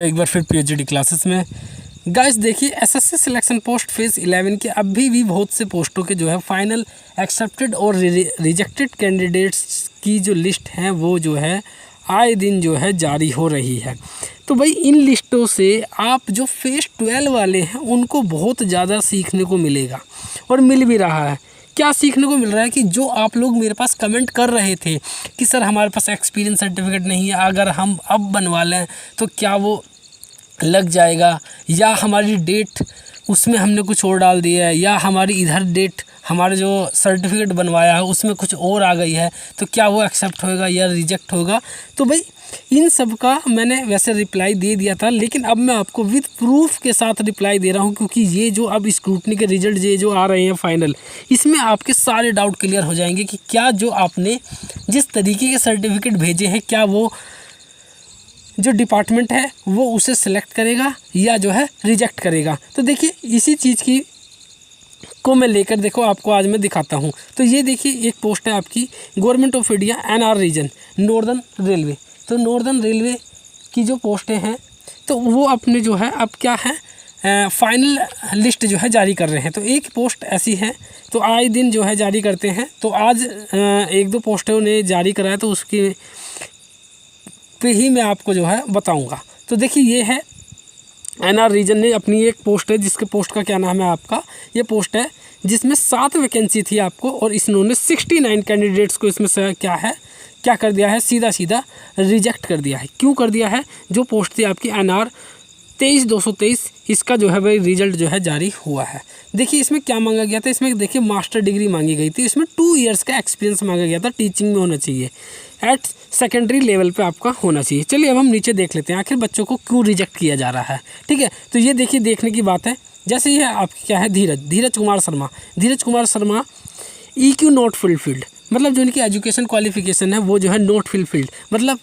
एक बार फिर PhD classes में गाइस देखिए एसएससी सिलेक्शन पोस्ट फेज़ 11 के अभी भी बहुत से पोस्टों के जो है फाइनल एक्सेप्टेड और रिजेक्टेड कैंडिडेट्स की जो लिस्ट है वो जो है आए दिन जो है जारी हो रही है। तो भाई इन लिस्टों से आप जो फेज़ 12 वाले हैं उनको बहुत ज़्यादा सीखने को मिलेगा और मिल भी रहा है। क्या सीखने को मिल रहा है कि जो आप लोग मेरे पास कमेंट कर रहे थे कि सर हमारे पास एक्सपीरियंस सर्टिफिकेट नहीं है, अगर हम अब बनवा लें तो क्या वो लग जाएगा, या हमारी डेट उसमें हमने कुछ और डाल दिया है, या हमारी इधर डेट हमारे जो सर्टिफिकेट बनवाया है उसमें कुछ और आ गई है, तो क्या वो एक्सेप्ट होएगा या रिजेक्ट होगा। तो भाई इन सब का मैंने वैसे रिप्लाई दे दिया था, लेकिन अब मैं आपको विद प्रूफ के साथ रिप्लाई दे रहा हूँ, क्योंकि ये जो अब स्क्रूटनी के रिजल्ट ये जो आ रहे हैं फाइनल, इसमें आपके सारे डाउट क्लियर हो जाएंगे कि क्या जो आपने जिस तरीके के सर्टिफिकेट भेजे हैं क्या वो जो डिपार्टमेंट है वो उसे सिलेक्ट करेगा या जो है रिजेक्ट करेगा। तो देखिए इसी चीज़ की को मैं लेकर देखो आपको आज मैं दिखाता हूँ। तो ये देखिए एक पोस्ट है आपकी government of India NR region northern railway. तो नॉर्दर्न रेलवे की जो पोस्टें हैं तो वो अपने जो है अब क्या है फाइनल लिस्ट जो है जारी कर रहे हैं। तो एक पोस्ट ऐसी है तो आए दिन जो है जारी करते हैं। तो आज एक दो पोस्टों ने जारी करा है तो उसकी पे ही मैं आपको जो है बताऊंगा। तो देखिए ये है एनआर रीजन ने अपनी एक पोस्ट है जिसके पोस्ट का क्या नाम है आपका, ये पोस्ट है जिसमें 7 वैकेंसी थी आपको, और इन्होंने 69 कैंडिडेट्स को इसमें से क्या कर दिया है, सीधा सीधा रिजेक्ट कर दिया है। क्यों कर दिया है, जो पोस्ट थी आपकी एनआर 23-223 इसका जो है भाई रिजल्ट जो है जारी हुआ है। देखिए इसमें क्या मांगा गया था, इसमें देखिए मास्टर डिग्री मांगी गई थी, इसमें 2 इयर्स का एक्सपीरियंस मांगा गया था, टीचिंग में होना चाहिए, एट सेकेंडरी लेवल पे आपका होना चाहिए। चलिए अब हम नीचे देख लेते हैं आखिर बच्चों को क्यों रिजेक्ट किया जा रहा है। ठीक है, तो ये देखिए देखने की बात है। जैसे ये आपकी क्या है Dhiraj Kumar Sharma EQ not fulfilled, मतलब जो इनकी एजुकेशन क्वालिफिकेशन है वो जो है नॉट फुलफिल्ड, मतलब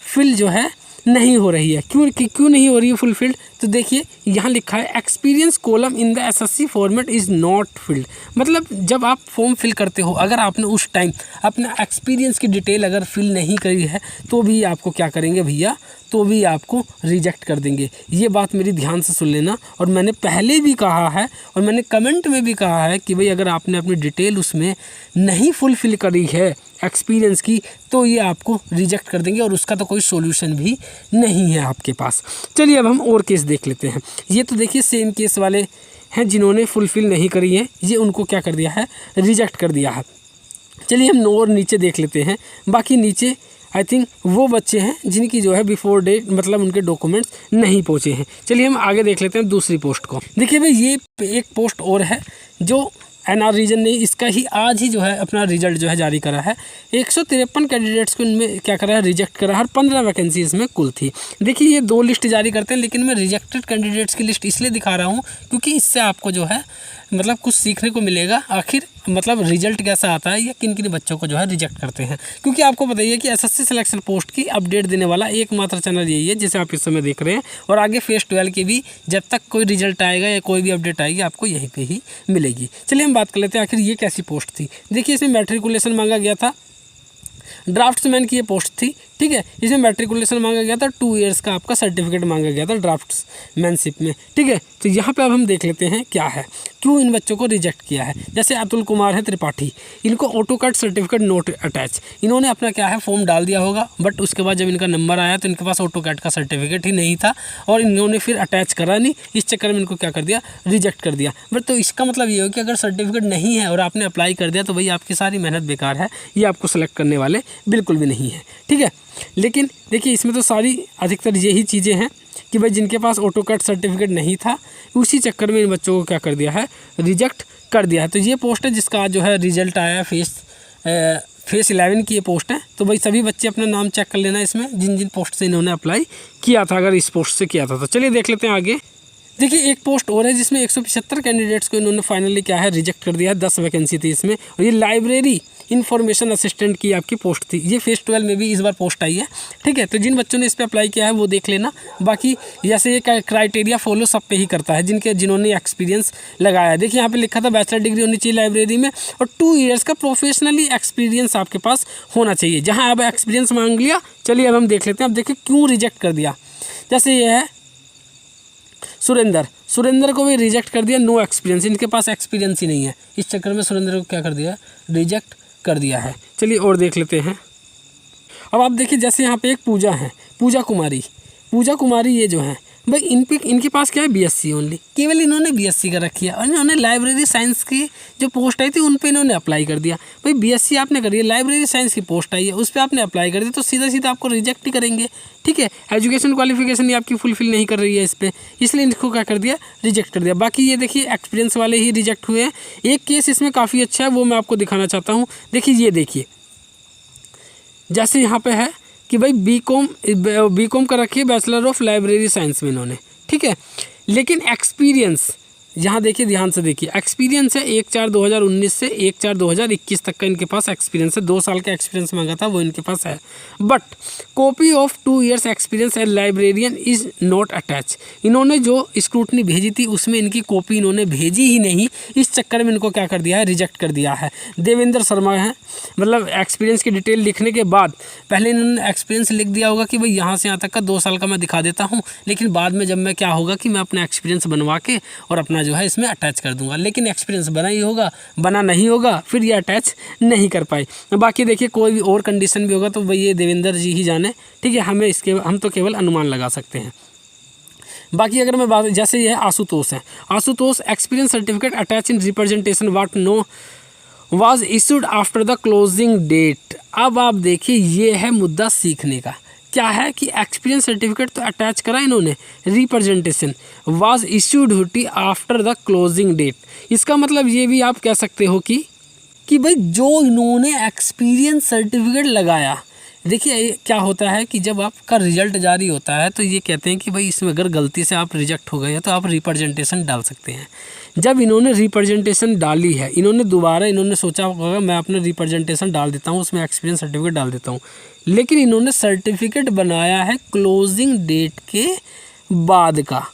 फिल जो है नहीं हो रही है। क्यों नहीं हो रही है फुलफिल्ड, तो देखिए यहाँ लिखा है experience column in the assessee format is not filled. मतलब जब आप फॉर्म फिल करते हो अगर आपने उस टाइम अपना एक्सपीरियंस की डिटेल अगर फिल नहीं करी है तो भी आपको क्या करेंगे भैया, तो भी आपको रिजेक्ट कर देंगे। ये बात मेरी ध्यान से सुन लेना। और मैंने पहले भी कहा है और मैंने कमेंट में भी कहा है कि भाई अगर आपने अपनी डिटेल उसमें नहीं फुलफिल करी है एक्सपीरियंस की तो ये आपको रिजेक्ट कर देंगे, और उसका तो कोई सॉल्यूशन भी नहीं है आपके पास। चलिए अब हम और केस देख लेते हैं। ये तो देखिए सेम केस वाले हैं जिन्होंने फुलफिल नहीं करी है, ये उनको क्या कर दिया है, रिजेक्ट कर दिया है। चलिए हम और नीचे देख लेते हैं। बाकी नीचे आई थिंक वो बच्चे हैं जिनकी जो है बिफोर डेट मतलब उनके डॉक्यूमेंट्स नहीं पहुँचे हैं। चलिए हम आगे देख लेते हैं दूसरी पोस्ट को। देखिए भाई ये एक पोस्ट और है जो एनआर रीजन ने इसका ही आज ही जो है अपना रिजल्ट जो है जारी करा है। 153 कैंडिडेट्स को इनमें क्या करा है, रिजेक्ट करा है, और 15 वैकेंसी इसमें कुल थी। देखिए ये 2 लिस्ट जारी करते हैं, लेकिन मैं रिजेक्टेड कैंडिडेट्स की लिस्ट इसलिए दिखा रहा हूँ क्योंकि इससे आपको जो है मतलब कुछ सीखने को मिलेगा आखिर मतलब रिजल्ट कैसा आता है या किन किन बच्चों को जो है रिजेक्ट करते हैं। क्योंकि आपको बताइए कि एसएससी सिलेक्शन पोस्ट की अपडेट देने वाला एकमात्र चैनल यही है जिसे आप इस समय देख रहे हैं, और आगे फेज़ 12 के भी जब तक कोई रिजल्ट आएगा या कोई भी अपडेट आएगी आपको यहीं पे ही मिलेगी। चलिए हम बात कर लेते हैं आखिर ये कैसी पोस्ट थी। देखिए इसमें मैट्रिकुलेशन मांगा गया था, ड्राफ्ट्समैन की ये पोस्ट थी। ठीक है, इसमें मैट्रिकुलेशन मांगा गया था, 2 इयर्स का आपका सर्टिफिकेट मांगा गया था ड्राफ्ट्समैनशिप में। ठीक है, तो यहाँ पे अब हम देख लेते हैं क्या है, क्यों इन बच्चों को रिजेक्ट किया है। जैसे अतुल कुमार है त्रिपाठी, इनको ऑटोकैड सर्टिफिकेट नोट अटैच, इन्होंने अपना क्या है फॉर्म डाल दिया होगा, बट उसके बाद जब इनका नंबर आया तो इनके पास ऑटोकैड का सर्टिफिकेट ही नहीं था और इन्होंने फिर अटैच करा नहीं, इस चक्कर में इनको क्या कर दिया, रिजेक्ट कर दिया। बट तो इसका मतलब ये हो कि अगर सर्टिफिकेट नहीं है और आपने अप्लाई कर दिया तो भाई आपकी सारी मेहनत बेकार है, ये आपको सेलेक्ट करने वाले बिल्कुल भी नहीं है। ठीक है, लेकिन देखिए इसमें तो सारी अधिकतर यही चीज़ें हैं कि भाई जिनके पास ऑटोकैड सर्टिफिकेट नहीं था उसी चक्कर में इन बच्चों को क्या कर दिया है, रिजेक्ट कर दिया है। तो ये पोस्ट है जिसका आज जो है रिजल्ट आया है, फेज़ 11 की ये पोस्ट है। तो भाई सभी बच्चे अपना नाम चेक कर लेना इसमें जिन जिन पोस्ट से इन्होंने अप्लाई किया था, अगर इस पोस्ट से किया था। तो चलिए देख लेते हैं आगे। देखिए एक पोस्ट और है जिसमें 175 कैंडिडेट्स को इन्होंने फाइनली क्या है, रिजेक्ट कर दिया है। 10 वैकेंसी थी इसमें, और ये लाइब्रेरी इन्फॉर्मेशन असिस्टेंट की आपकी पोस्ट थी। ये फेज़ 12 में भी इस बार पोस्ट आई है। ठीक है, तो जिन बच्चों ने इस पर अप्लाई किया है वो देख लेना। बाकी जैसे ये क्राइटेरिया फॉलो सब पे ही करता है जिन्होंने एक्सपीरियंस लगाया है। देखिए यहाँ पे लिखा था बैचलर डिग्री होनी चाहिए लाइब्रेरी में, और 2 इयर्स का प्रोफेशनली एक्सपीरियंस आपके पास होना चाहिए। जहाँ अब एक्सपीरियंस मांग लिया, चलिए अब हम देख लेते हैं। अब देखिए क्यों रिजेक्ट कर दिया। जैसे ये है सुरेंद्र को भी रिजेक्ट कर दिया, नो एक्सपीरियंस, इनके पास एक्सपीरियंस ही नहीं है, इस चक्कर में सुरेंद्र को क्या कर दिया, रिजेक्ट कर दिया है। चलिए और देख लेते हैं। अब आप देखिए जैसे यहाँ पे एक पूजा है, पूजा कुमारी ये जो है भाई इनके पास क्या है, बीएससी ओनली, केवल इन्होंने बीएससी कर रखी है और इन्होंने लाइब्रेरी साइंस की जो पोस्ट आई थी उन पे इन्होंने अप्लाई कर दिया। भाई बीएससी आपने करी है, लाइब्रेरी साइंस की पोस्ट आई है उस पर आपने अप्लाई कर दिया, तो सीधा सीधा आपको रिजेक्ट ही करेंगे। ठीक है, एजुकेशन क्वालिफिकेशन ही आपकी फुलफिल नहीं कर रही है इस पर, इसलिए इनको क्या कर दिया, रिजेक्ट कर दिया। बाकी ये देखिए एक्सपीरियंस वाले ही रिजेक्ट हुए हैं। एक केस इसमें काफ़ी अच्छा है, वो मैं आपको दिखाना चाहता हूँ। देखिए जैसे यहाँ पे है कि भाई बीकॉम कर रखी है, बैचलर ऑफ लाइब्रेरी साइंस में इन्होंने, ठीक है, लेकिन एक्सपीरियंस यहाँ देखिए, ध्यान से देखिए, एक्सपीरियंस है 1/4/2019 से 1/4/2021 तक का इनके पास एक्सपीरियंस है। 2 साल का एक्सपीरियंस मांगा था वो इनके पास है, but copy of 2 years experience as librarian is not attach. इन्होंने जो स्क्रूटनी भेजी थी उसमें इनकी कॉपी इन्होंने भेजी ही नहीं, इस चक्कर में इनको क्या कर दिया है, रिजेक्ट कर दिया है। देवेंद्र शर्मा है, मतलब एक्सपीरियंस की डिटेल लिखने के बाद पहले इन्होंने एक्सपीरियंस लिख दिया होगा कि भाई यहाँ से यहाँ तक का 2 साल का मैं दिखा देता हूँ, लेकिन बाद में जब मैं क्या होगा कि मैं अपना एक्सपीरियंस बनवा के और अपना जो है इसमें अटैच कर दूंगा, लेकिन एक्सपीरियंस बना नहीं होगा, फिर ये अटैच नहीं कर पाए। बाकी देखिए कोई भी और कंडीशन भी होगा तो भाई ये देवेंद्र जी ही जाने, ठीक है, हम तो केवल अनुमान लगा सकते हैं। बाकी अगर मैं बात, जैसे ये आशुतोष है, Ashutosh experience certificate attach in representation what no was issued after the closing date. अब आप देखिए ये है मुद्दा सीखने का, क्या है कि एक्सपीरियंस सर्टिफिकेट तो अटैच करा इन्होंने, रिप्रेजेंटेशन वाज इशूड हुई आफ्टर द क्लोजिंग डेट। इसका मतलब ये भी आप कह सकते हो कि भाई जो इन्होंने एक्सपीरियंस सर्टिफिकेट लगाया, देखिए क्या होता है कि जब आपका रिजल्ट जारी होता है तो ये कहते हैं कि भाई इसमें अगर गलती से आप रिजेक्ट हो गए हो तो आप रिप्रेजेंटेशन डाल सकते हैं। जब इन्होंने रिप्रेजेंटेशन डाली है, इन्होंने सोचा होगा मैं अपना रिप्रेजेंटेशन डाल देता हूँ, उसमें एक्सपीरियंस सर्टिफिकेट डाल देता हूँ, लेकिन इन्होंने सर्टिफिकेट बनाया है क्लोजिंग डेट के बाद का।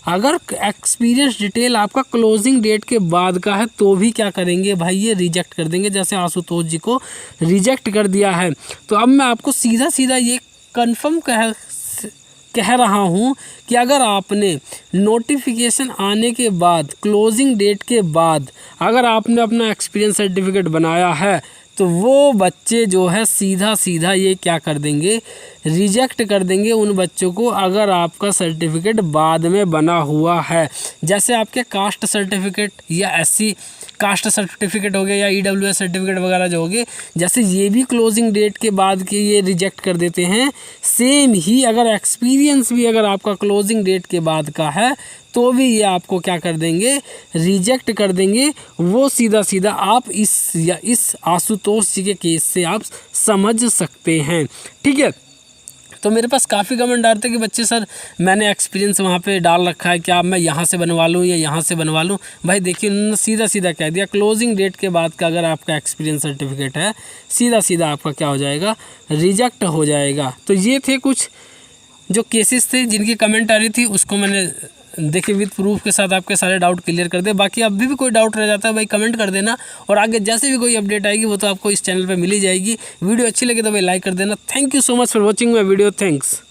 अगर एक्सपीरियंस डिटेल आपका क्लोजिंग डेट के बाद का है तो भी क्या करेंगे भाई, ये रिजेक्ट कर देंगे, जैसे आशुतोष जी को रिजेक्ट कर दिया है। तो अब मैं आपको सीधा सीधा ये कंफर्म कह रहा हूँ कि अगर आपने नोटिफिकेशन आने के बाद, क्लोजिंग डेट के बाद अगर आपने अपना एक्सपीरियंस सर्टिफिकेट बनाया है तो वो बच्चे जो है सीधा सीधा ये क्या कर देंगे, रिजेक्ट कर देंगे उन बच्चों को अगर आपका सर्टिफिकेट बाद में बना हुआ है। जैसे आपके कास्ट सर्टिफिकेट या एससी कास्ट सर्टिफिकेट हो गया या ईडब्ल्यूएस सर्टिफिकेट वगैरह जो हो गए, जैसे ये भी क्लोजिंग डेट के बाद के ये रिजेक्ट कर देते हैं, सेम ही अगर एक्सपीरियंस भी अगर आपका क्लोजिंग डेट के बाद का है तो भी ये आपको क्या कर देंगे, रिजेक्ट कर देंगे। वो सीधा सीधा आप इस आशुतोष जी के केस से आप समझ सकते हैं, ठीक है। तो मेरे पास काफ़ी कमेंट आ रहे थे कि बच्चे सर मैंने एक्सपीरियंस वहाँ पे डाल रखा है, क्या मैं यहाँ से बनवा लूँ या यहाँ से बनवा लूँ। भाई देखिए उन्होंने सीधा सीधा कह दिया क्लोजिंग डेट के बाद का अगर आपका एक्सपीरियंस सर्टिफिकेट है, सीधा सीधा आपका क्या हो जाएगा, रिजेक्ट हो जाएगा। तो ये थे कुछ जो केसेस थे जिनकी कमेंट आ रही थी, उसको मैंने देखिए विद प्रूफ के साथ आपके सारे डाउट क्लियर कर दे। बाकी अभी भी कोई डाउट रह जाता है भाई कमेंट कर देना, और आगे जैसे भी कोई अपडेट आएगी वो तो आपको इस चैनल पे मिल ही जाएगी। वीडियो अच्छी लगे तो भाई लाइक कर देना। Thank you so much for watching my video, thanks.